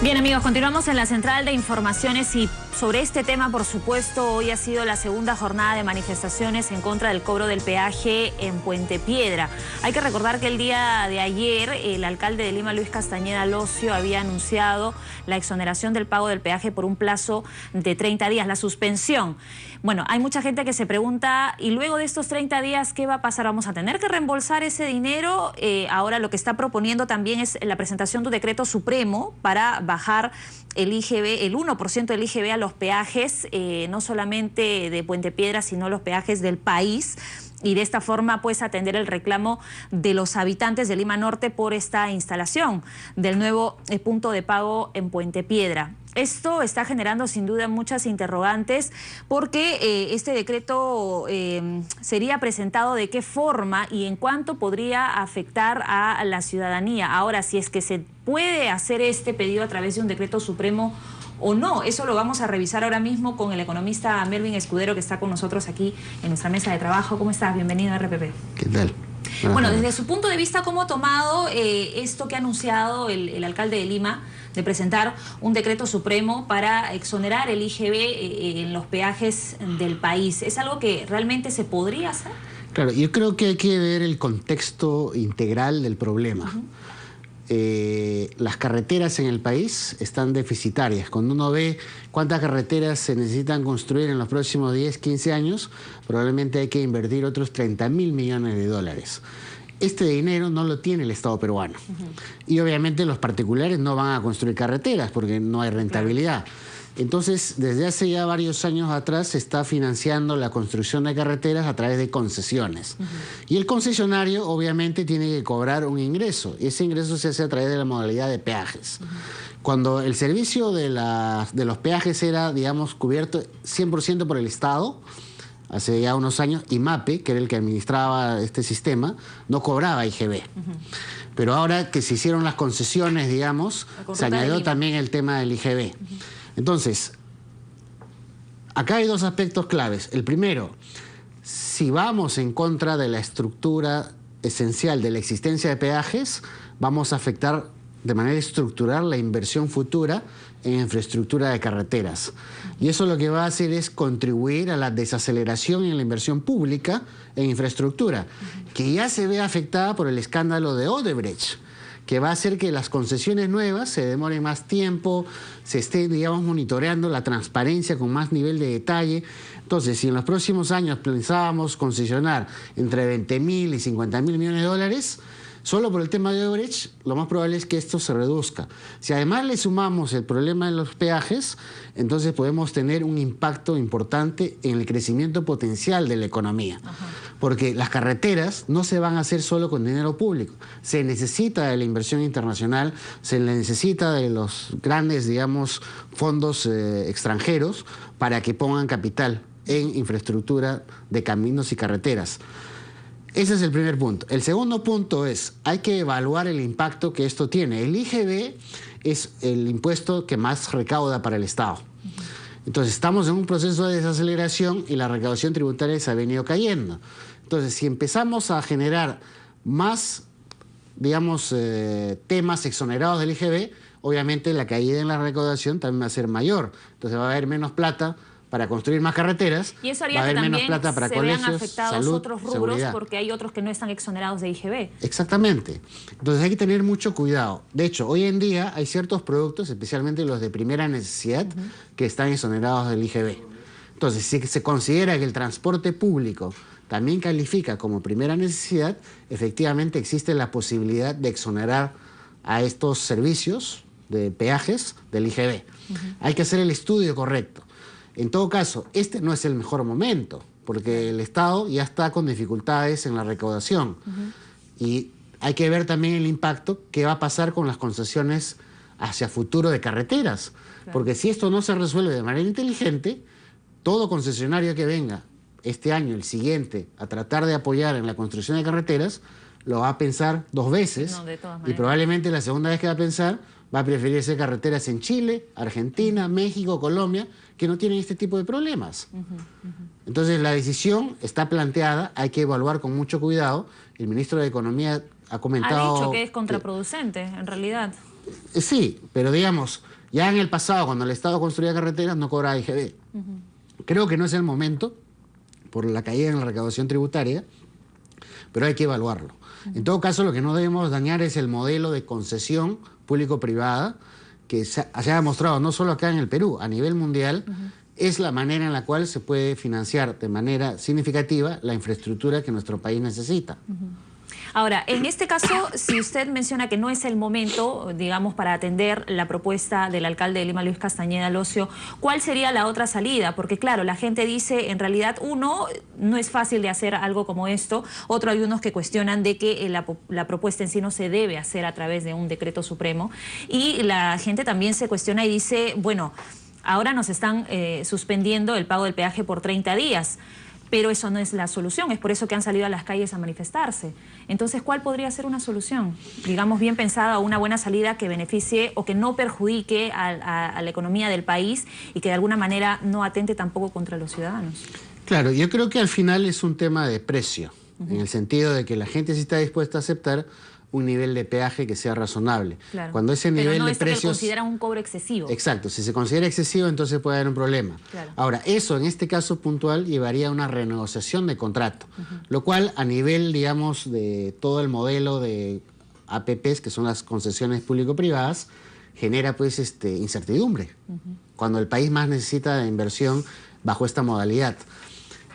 Bien, amigos, continuamos en la central de informaciones y sobre este tema, por supuesto, hoy ha sido la segunda jornada de manifestaciones en contra del cobro del peaje en Puente Piedra. Hay que recordar que el día de ayer el alcalde de Lima, Luis Castañeda Locio, había anunciado la exoneración del pago del peaje por un plazo de 30 días, la suspensión. Bueno, hay mucha gente que se pregunta, ¿y luego de estos 30 días qué va a pasar? ¿Vamos a tener que reembolsar ese dinero? Ahora lo que está proponiendo también es la presentación de un decreto supremo para bajar el IGB, el 1% del IGB a los peajes, no solamente de Puente Piedra, sino los peajes del país. Y de esta forma, pues, atender el reclamo de los habitantes de Lima Norte por esta instalación del nuevo punto de pago en Puente Piedra. Esto está generando sin duda muchas interrogantes porque este decreto sería presentado de qué forma y en cuánto podría afectar a la ciudadanía. Ahora, si es que se puede hacer este pedido a través de un decreto supremo o no, eso lo vamos a revisar ahora mismo con el economista Melvin Escudero, que está con nosotros aquí en nuestra mesa de trabajo. ¿Cómo estás? Bienvenido a RPP. ¿Qué tal? Bueno, desde su punto de vista, ¿cómo ha tomado esto que ha anunciado el alcalde de Lima de presentar un decreto supremo para exonerar el IGB en los peajes del país? ¿Es algo que realmente se podría hacer? Claro, yo creo que hay que ver el contexto integral del problema. Las carreteras en el país están deficitarias. Cuando uno ve cuántas carreteras se necesitan construir en los próximos 10, 15 años, probablemente hay que invertir otros 30.000 millones de dólares. Este dinero no lo tiene el Estado peruano. Y obviamente los particulares no van a construir carreteras porque no hay rentabilidad. Entonces, desde hace ya varios años atrás se está financiando la construcción de carreteras a través de concesiones. Y el concesionario obviamente tiene que cobrar un ingreso. Y ese ingreso se hace a través de la modalidad de peajes. Cuando el servicio de los peajes era, digamos, cubierto 100% por el Estado, hace ya unos años, IMAPE, que era el que administraba este sistema, no cobraba IGB. Pero ahora que se hicieron las concesiones, digamos, se añadió también el tema del IGB. Entonces, acá hay dos aspectos claves. El primero, si vamos en contra de la estructura esencial de la existencia de peajes, vamos a afectar de manera estructural la inversión futura en infraestructura de carreteras. Y eso lo que va a hacer es contribuir a la desaceleración en la inversión pública en infraestructura, que ya se ve afectada por el escándalo de Odebrecht, que va a hacer que las concesiones nuevas se demoren más tiempo, se esté, digamos, monitoreando la transparencia con más nivel de detalle. Entonces, si en los próximos años pensábamos concesionar entre 20.000 y 50.000 millones de dólares, solo por el tema de Odebrecht, lo más probable es que esto se reduzca. Si además le sumamos el problema de los peajes, entonces podemos tener un impacto importante en el crecimiento potencial de la economía. Porque las carreteras no se van a hacer solo con dinero público. Se necesita de la inversión internacional, se necesita de los grandes, digamos, fondos extranjeros para que pongan capital en infraestructura de caminos y carreteras. Ese es el primer punto. El segundo punto es, hay que evaluar el impacto que esto tiene. El IGB es el impuesto que más recauda para el Estado. Entonces, estamos en un proceso de desaceleración y la recaudación tributaria se ha venido cayendo. Entonces, si empezamos a generar más, digamos, temas exonerados del IGB, obviamente la caída en la recaudación también va a ser mayor. Entonces, va a haber menos plata para construir más carreteras, y eso haría va a haber que menos también plata para se colegios, vean afectados salud, otros rubros, seguridad. porque hay otros que no están exonerados de IGB. Exactamente. Entonces hay que tener mucho cuidado. De hecho, hoy en día hay ciertos productos, especialmente los de primera necesidad, que están exonerados del IGB. Entonces, si se considera que el transporte público también califica como primera necesidad, efectivamente existe la posibilidad de exonerar a estos servicios de peajes del IGB. Hay que hacer el estudio correcto. En todo caso, este no es el mejor momento, porque el Estado ya está con dificultades en la recaudación. Y hay que ver también el impacto que va a pasar con las concesiones hacia futuro de carreteras. Porque si esto no se resuelve de manera inteligente, todo concesionario que venga este año, el siguiente, a tratar de apoyar en la construcción de carreteras, lo va a pensar dos veces. Y probablemente la segunda vez que va a pensar, va a preferir hacer carreteras en Chile, Argentina, México, Colombia, que no tienen este tipo de problemas. Entonces la decisión está planteada, hay que evaluar con mucho cuidado. El ministro de Economía ha comentado... Ha dicho que es contraproducente, en realidad. Sí, pero digamos, ya en el pasado, cuando el Estado construía carreteras, no cobraba IGB. Creo que no es el momento, por la caída en la recaudación tributaria, pero hay que evaluarlo. En todo caso, lo que no debemos dañar es el modelo de concesión público-privada que se ha demostrado no solo acá en el Perú, a nivel mundial, es la manera en la cual se puede financiar de manera significativa la infraestructura que nuestro país necesita. Ahora, en este caso, si usted menciona que no es el momento, digamos, para atender la propuesta del alcalde de Lima, Luis Castañeda Locio, ¿cuál sería la otra salida? Porque claro, la gente dice, en realidad, uno, no es fácil de hacer algo como esto. Otro, hay unos que cuestionan de que la propuesta en sí no se debe hacer a través de un decreto supremo. Y la gente también se cuestiona y dice, bueno, ahora nos están suspendiendo el pago del peaje por 30 días. Pero eso no es la solución, es por eso que han salido a las calles a manifestarse. Entonces, ¿cuál podría ser una solución? Digamos, bien pensada, una buena salida que beneficie o que no perjudique a la economía del país y que de alguna manera no atente tampoco contra los ciudadanos. Claro, yo creo que al final es un tema de precio, en el sentido de que la gente sí está dispuesta a aceptar un nivel de peaje que sea razonable. Claro. Cuando ese nivel pero no de precios... que considera un cobro excesivo. Exacto, si se considera excesivo, entonces puede haber un problema. Claro. Ahora, eso en este caso puntual llevaría a una renegociación de contrato, lo cual a nivel, digamos, de todo el modelo de APPs, que son las concesiones público-privadas, genera pues incertidumbre, cuando el país más necesita de inversión bajo esta modalidad.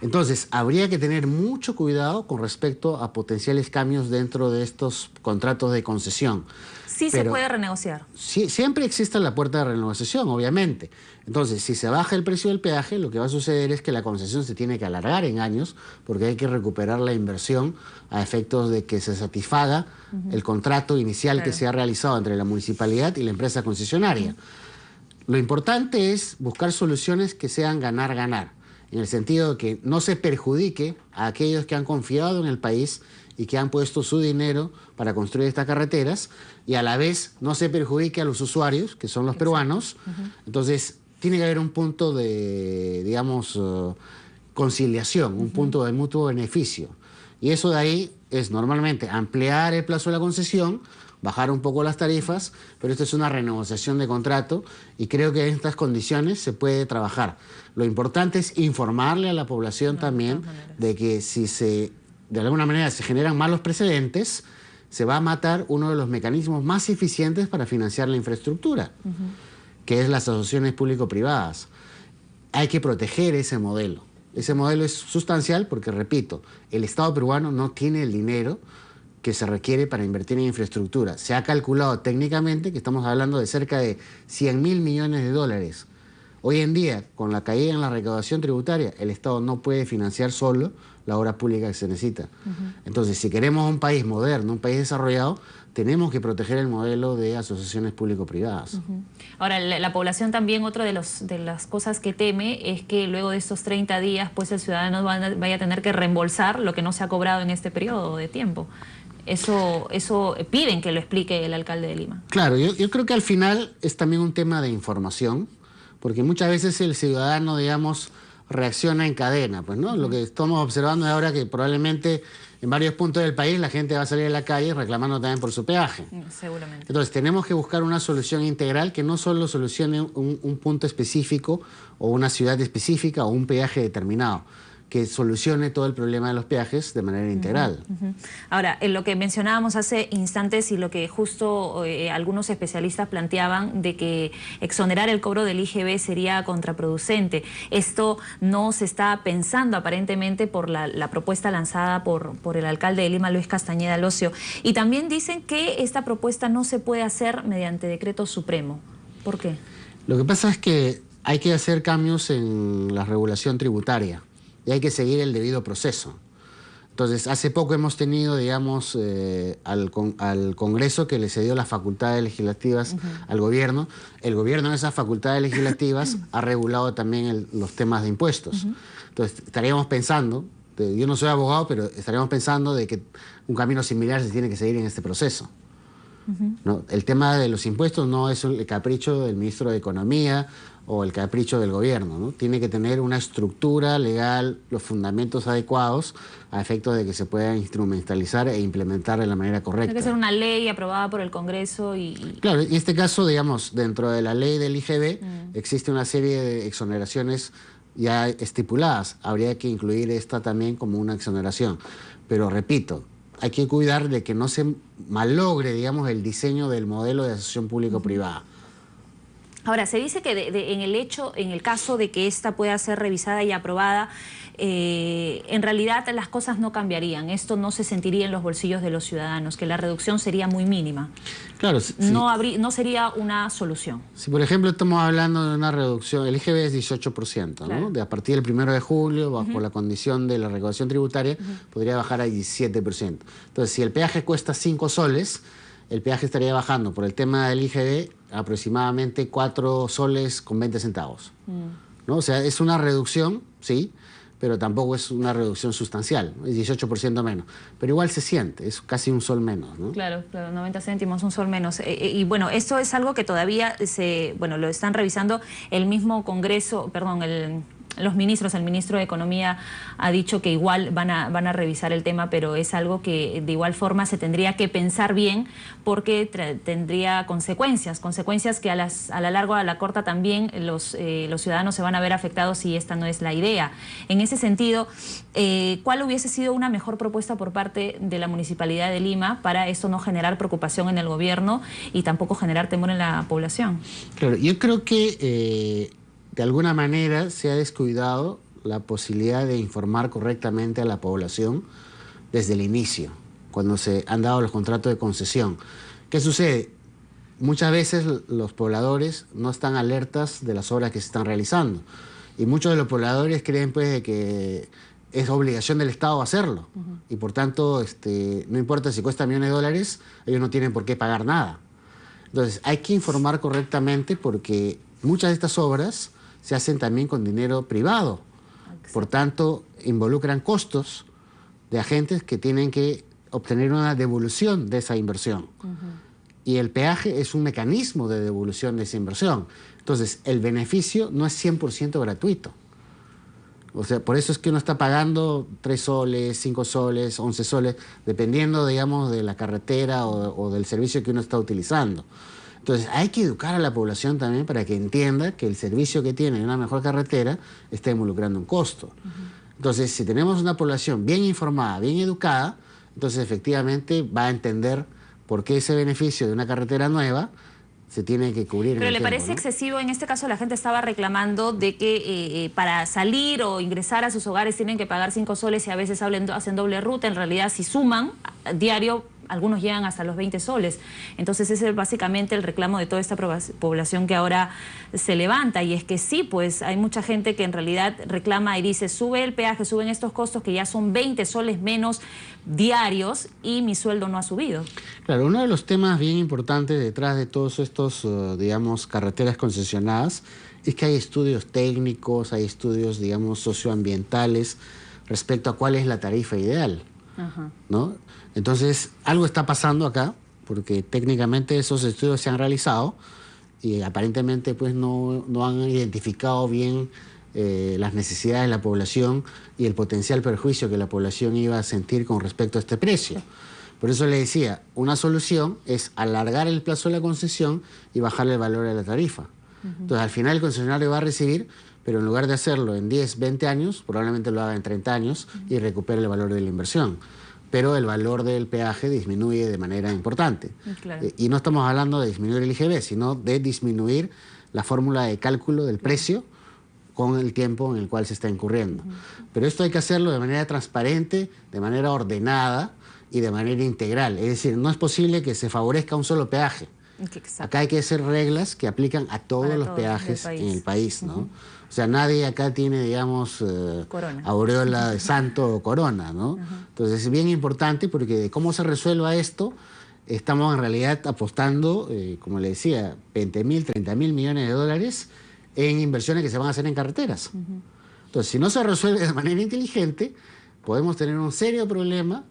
Entonces, habría que tener mucho cuidado con respecto a potenciales cambios dentro de estos contratos de concesión. Sí, se puede renegociar. Sí, siempre existe la puerta de renegociación, obviamente. Entonces, si se baja el precio del peaje, lo que va a suceder es que la concesión se tiene que alargar en años, porque hay que recuperar la inversión a efectos de que se satisfaga el contrato inicial que se ha realizado entre la municipalidad y la empresa concesionaria. Lo importante es buscar soluciones que sean ganar-ganar, en el sentido de que no se perjudique a aquellos que han confiado en el país y que han puesto su dinero para construir estas carreteras, y a la vez no se perjudique a los usuarios, que son los peruanos. Entonces, tiene que haber un punto de, digamos, conciliación, un punto de mutuo beneficio. Y eso de ahí es normalmente ampliar el plazo de la concesión, bajar un poco las tarifas, pero esto es una renegociación de contrato y creo que en estas condiciones se puede trabajar. Lo importante es informarle a la población también de que si de alguna manera se generan malos precedentes, se va a matar uno de los mecanismos más eficientes para financiar la infraestructura, que es las asociaciones público-privadas. Hay que proteger ese modelo. Ese modelo es sustancial porque, repito, el Estado peruano no tiene el dinero que se requiere para invertir en infraestructura. Se ha calculado técnicamente que estamos hablando de cerca de 100.000 millones de dólares. Hoy en día, con la caída en la recaudación tributaria, el Estado no puede financiar solo la obra pública que se necesita. Entonces, si queremos un país moderno, un país desarrollado, tenemos que proteger el modelo de asociaciones público-privadas. Ahora, la población también, otra de las cosas que teme es que luego de estos 30 días, pues el ciudadano vaya a tener que reembolsar lo que no se ha cobrado en este periodo de tiempo. Eso piden que lo explique el alcalde de Lima. Claro, yo creo que al final es también un tema de información, porque muchas veces el ciudadano, digamos, reacciona en cadena, pues, ¿no? Lo que estamos observando es ahora que probablemente en varios puntos del país la gente va a salir a la calle reclamando también por su peaje. Seguramente. Entonces tenemos que buscar una solución integral que no solo solucione un punto específico o una ciudad específica o un peaje determinado, que solucione todo el problema de los peajes de manera integral. Ahora, en lo que mencionábamos hace instantes y lo que justo algunos especialistas planteaban de que exonerar el cobro del IGB sería contraproducente. Esto no se está pensando aparentemente por la propuesta lanzada por el alcalde de Lima, Luis Castañeda Locio. Y también dicen que esta propuesta no se puede hacer mediante decreto supremo. ¿Por qué? Lo que pasa es que hay que hacer cambios en la regulación tributaria y hay que seguir el debido proceso. Entonces, hace poco hemos tenido, digamos, al Congreso que le cedió las facultades legislativas al gobierno. El gobierno en esas facultades legislativas ha regulado también los temas de impuestos. Entonces, estaríamos pensando, yo no soy abogado, pero estaríamos pensando de que un camino similar se tiene que seguir en este proceso. ¿no? El tema de los impuestos no es el capricho del ministro de Economía o el capricho del gobierno, ¿no? Tiene que tener una estructura legal, los fundamentos adecuados a efectos de que se pueda instrumentalizar e implementar de la manera correcta. Tiene que ser una ley aprobada por el Congreso Claro, en este caso, digamos, dentro de la ley del IGB existe una serie de exoneraciones ya estipuladas. Habría que incluir esta también como una exoneración. Pero repito, hay que cuidar de que no se malogre, digamos, el diseño del modelo de asociación público-privada. Ahora, se dice que en el caso de que esta pueda ser revisada y aprobada, en realidad las cosas no cambiarían. Esto no se sentiría en los bolsillos de los ciudadanos, que la reducción sería muy mínima. Claro, no sería una solución. Si, por ejemplo, estamos hablando de una reducción, el IGB es 18%, claro, ¿no? A partir del 1 de julio, bajo la condición de la recaudación tributaria, podría bajar a 17%. Entonces, si el peaje cuesta 5 soles, el peaje estaría bajando por el tema del IGB aproximadamente 4 soles con 20 centavos. ¿No? O sea, es una reducción, sí, pero tampoco es una reducción sustancial, ¿no? Es 18% menos. Pero igual se siente, es casi un sol menos, ¿no? Claro, 90 céntimos, un sol menos. Y bueno, esto es algo que todavía lo están revisando el mismo Congreso, perdón, los ministros. El ministro de Economía ha dicho que igual van a revisar el tema, pero es algo que de igual forma se tendría que pensar bien, porque tendría consecuencias que a la larga o a la corta también los ciudadanos se van a ver afectados si esta no es la idea. En ese sentido, ¿cuál hubiese sido una mejor propuesta por parte de la Municipalidad de Lima para esto no generar preocupación en el gobierno y tampoco generar temor en la población? Claro, yo creo que de alguna manera se ha descuidado la posibilidad de informar correctamente a la población desde el inicio, cuando se han dado los contratos de concesión. ¿Qué sucede? Muchas veces los pobladores no están alertas de las obras que se están realizando, y muchos de los pobladores creen pues de que es obligación del Estado hacerlo, y por tanto no importa si cuesta millones de dólares, ellos no tienen por qué pagar nada. Entonces hay que informar correctamente, porque muchas de estas obras se hacen también con dinero privado. Por tanto, involucran costos de agentes que tienen que obtener una devolución de esa inversión. Y el peaje es un mecanismo de devolución de esa inversión. Entonces, el beneficio no es 100% gratuito. O sea, por eso es que uno está pagando 3 soles, 5 soles, 11 soles, dependiendo, digamos, de la carretera o del servicio que uno está utilizando. Entonces, hay que educar a la población también para que entienda que el servicio que tiene una mejor carretera está involucrando un costo. Entonces, si tenemos una población bien informada, bien educada, entonces efectivamente va a entender por qué ese beneficio de una carretera nueva se tiene que cubrir. Pero en el ¿le tiempo, parece ¿no? excesivo? En este caso la gente estaba reclamando de que para salir o ingresar a sus hogares tienen que pagar 5 soles y a veces hacen doble ruta. En realidad, si suman diario, algunos llegan hasta los 20 soles. Entonces ese es básicamente el reclamo de toda esta población que ahora se levanta. Y es que sí, pues hay mucha gente que en realidad reclama y dice: sube el peaje, suben estos costos que ya son 20 soles menos diarios y mi sueldo no ha subido. Claro, uno de los temas bien importantes detrás de todos estos, digamos, carreteras concesionadas es que hay estudios técnicos, hay estudios, digamos, socioambientales respecto a cuál es la tarifa ideal, ¿no? Entonces, algo está pasando acá, porque técnicamente esos estudios se han realizado y aparentemente pues no han identificado bien las necesidades de la población y el potencial perjuicio que la población iba a sentir con respecto a este precio. Por eso le decía, una solución es alargar el plazo de la concesión y bajarle el valor de la tarifa. Entonces, al final el concesionario va a recibir, pero en lugar de hacerlo en 10, 20 años, probablemente lo haga en 30 años y recupere el valor de la inversión. Pero el valor del peaje disminuye de manera importante. Claro. Y no estamos hablando de disminuir el IGB, sino de disminuir la fórmula de cálculo del precio con el tiempo en el cual se está incurriendo. Pero esto hay que hacerlo de manera transparente, de manera ordenada y de manera integral. Es decir, no es posible que se favorezca un solo peaje. Exacto. Acá hay que hacer reglas que aplican a todos los peajes en el país, ¿no? O sea, nadie acá tiene, digamos, aureola de santo o corona, ¿no? Entonces es bien importante, porque de cómo se resuelva esto, estamos en realidad apostando, como le decía, 20.000, 30.000 millones de dólares en inversiones que se van a hacer en carreteras. Entonces, si no se resuelve de manera inteligente, podemos tener un serio problema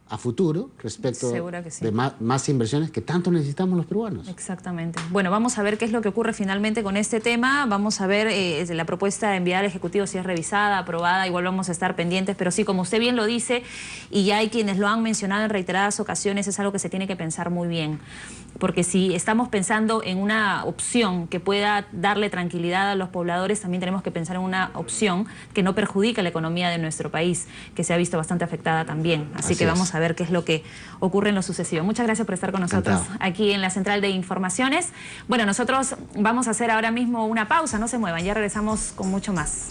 a futuro respecto sí. de más inversiones que tanto necesitamos los peruanos. Exactamente. Bueno, vamos a ver qué es lo que ocurre finalmente con este tema. Vamos a ver la propuesta enviada al Ejecutivo si es revisada, aprobada. Igual vamos a estar pendientes, pero sí, como usted bien lo dice, y ya hay quienes lo han mencionado en reiteradas ocasiones, es algo que se tiene que pensar muy bien. Porque si estamos pensando en una opción que pueda darle tranquilidad a los pobladores, también tenemos que pensar en una opción que no perjudique la economía de nuestro país, que se ha visto bastante afectada también. Así que vamos a ver qué es lo que ocurre en lo sucesivo. Muchas gracias por estar con nosotros aquí en la Central de Informaciones. Bueno, nosotros vamos a hacer ahora mismo una pausa, no se muevan, ya regresamos con mucho más.